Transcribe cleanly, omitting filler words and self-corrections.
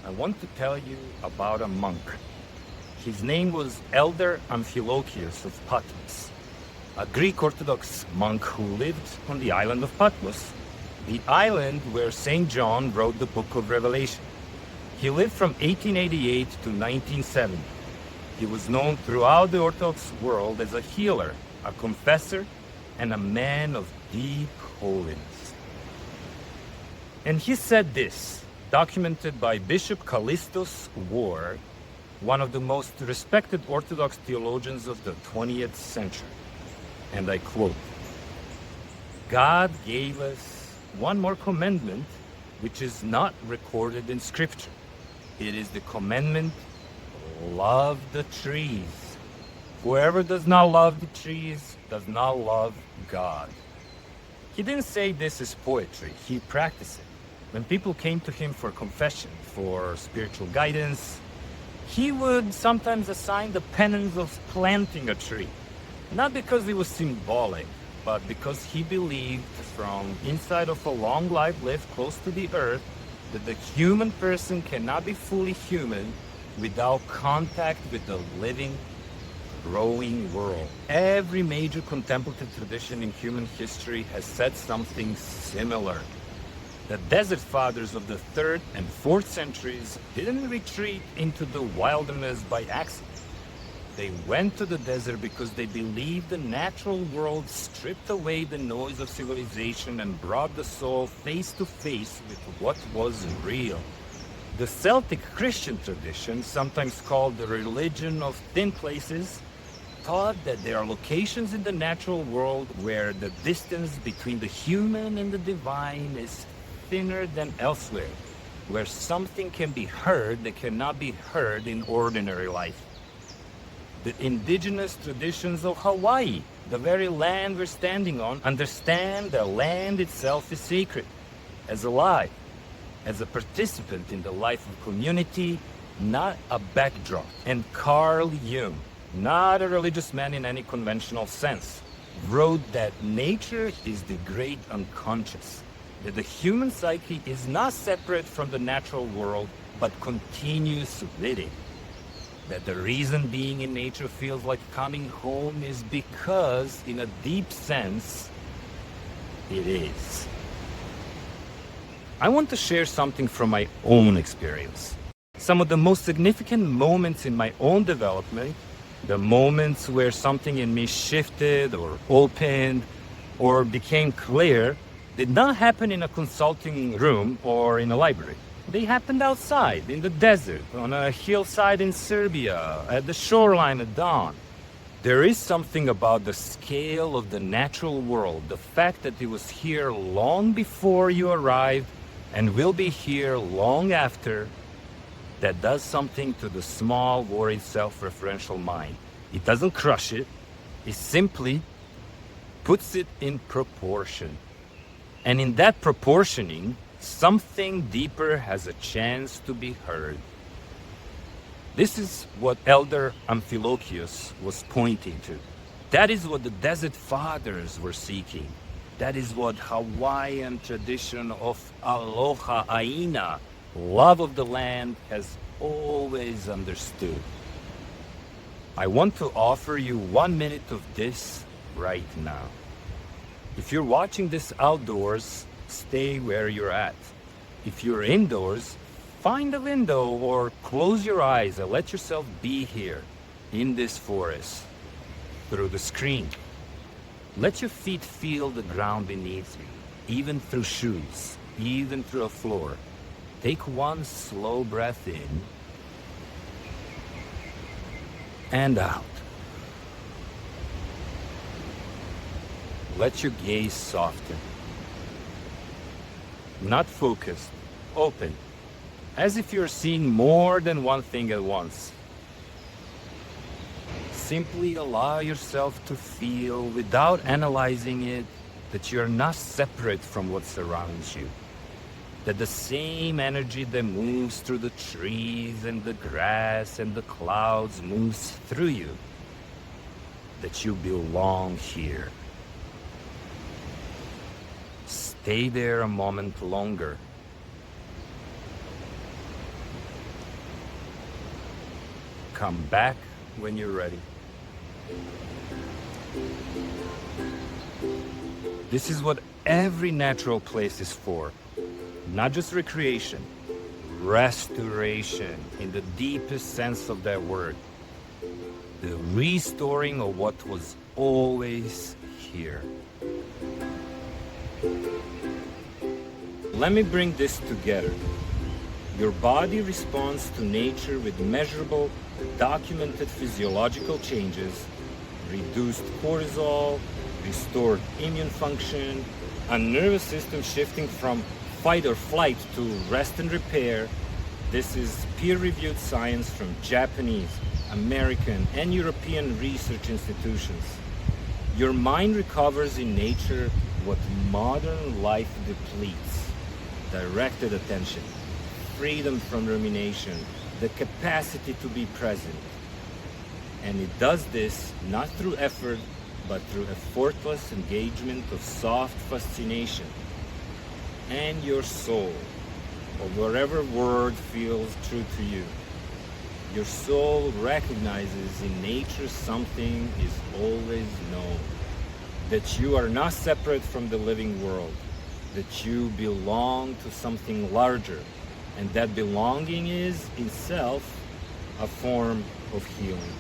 I want to tell you about a monk. His name was Elder Amphilochius of Patmos, a Greek Orthodox monk who lived on the island of Patmos, the island where St. John wrote the book of Revelation. He lived from 1888 to 1970. He was known throughout the Orthodox world as a healer, a confessor, and a man of deep holiness. And he said this, documented by Bishop Callistus Ward, one of the most respected Orthodox theologians of the 20th century. And I quote, "God gave us one more commandment, which is not recorded in Scripture. It is the commandment, love the trees. Whoever does not love the trees does not love God." He didn't say this is poetry, he practiced it. When people came to him for confession, for spiritual guidance, he would sometimes assign the penance of planting a tree. Not because it was symbolic, but because he believed from inside of a long life lived close to the earth that the human person cannot be fully human without contact with the living, growing world. Every major contemplative tradition in human history has said something similar. The Desert Fathers of the 3rd and 4th centuries didn't retreat into the wilderness by accident. They went to the desert because they believed the natural world stripped away the noise of civilization and brought the soul face to face with what was real. The Celtic Christian tradition, sometimes called the religion of thin places, taught that there are locations in the natural world where the distance between the human and the divine is thinner than elsewhere, where something can be heard that cannot be heard in ordinary life. The indigenous traditions of Hawaii, the very land we're standing on, understand that land itself is sacred, as alive, as a participant in the life of community, not a backdrop. And Carl Jung, not a religious man in any conventional sense, wrote that nature is the great unconscious, that the human psyche is not separate from the natural world, but continues with it. That the reason being in nature feels like coming home is because, in a deep sense, it is. I want to share something from my own experience. Some of the most significant moments in my own development, the moments where something in me shifted or opened or became clear, did not happen in a consulting room or in a library. They happened outside, in the desert, on a hillside in Serbia, at the shoreline at dawn. There is something about the scale of the natural world, the fact that it was here long before you arrived and will be here long after, that does something to the small, worried, self-referential mind. It doesn't crush it, it simply puts it in proportion. And in that proportioning, something deeper has a chance to be heard. This is what Elder Amphilochius was pointing to. That is what the Desert Fathers were seeking. That is what Hawaiian tradition of aloha aina, love of the land, has always understood. I want to offer you 1 minute of this right now. If you're watching this outdoors, stay where you're at. If you're indoors, find a window or close your eyes and let yourself be here in this forest through the screen. Let your feet feel the ground beneath you, even through shoes, even through a floor. Take one slow breath in and out. Let your gaze soften. Not focused, open, as if you're seeing more than one thing at once. Simply allow yourself to feel, without analyzing it, that you're not separate from what surrounds you. That the same energy that moves through the trees and the grass and the clouds moves through you. That you belong here. Stay there a moment longer. Come back when you're ready. This is what every natural place is for. Not just recreation, restoration in the deepest sense of that word. The restoring of what was always here. Let me bring this together. Your body responds to nature with measurable, documented physiological changes, reduced cortisol, restored immune function, a nervous system shifting from fight or flight to rest and repair. This is peer-reviewed science from Japanese, American, and European research institutions. Your mind recovers in nature what modern life depletes: directed attention, freedom from rumination, the capacity to be present. And it does this not through effort, but through effortless engagement of soft fascination. And your soul, or whatever word feels true to you, your soul recognizes in nature something is always known, that you are not separate from the living world, that you belong to something larger, and that belonging is itself a form of healing.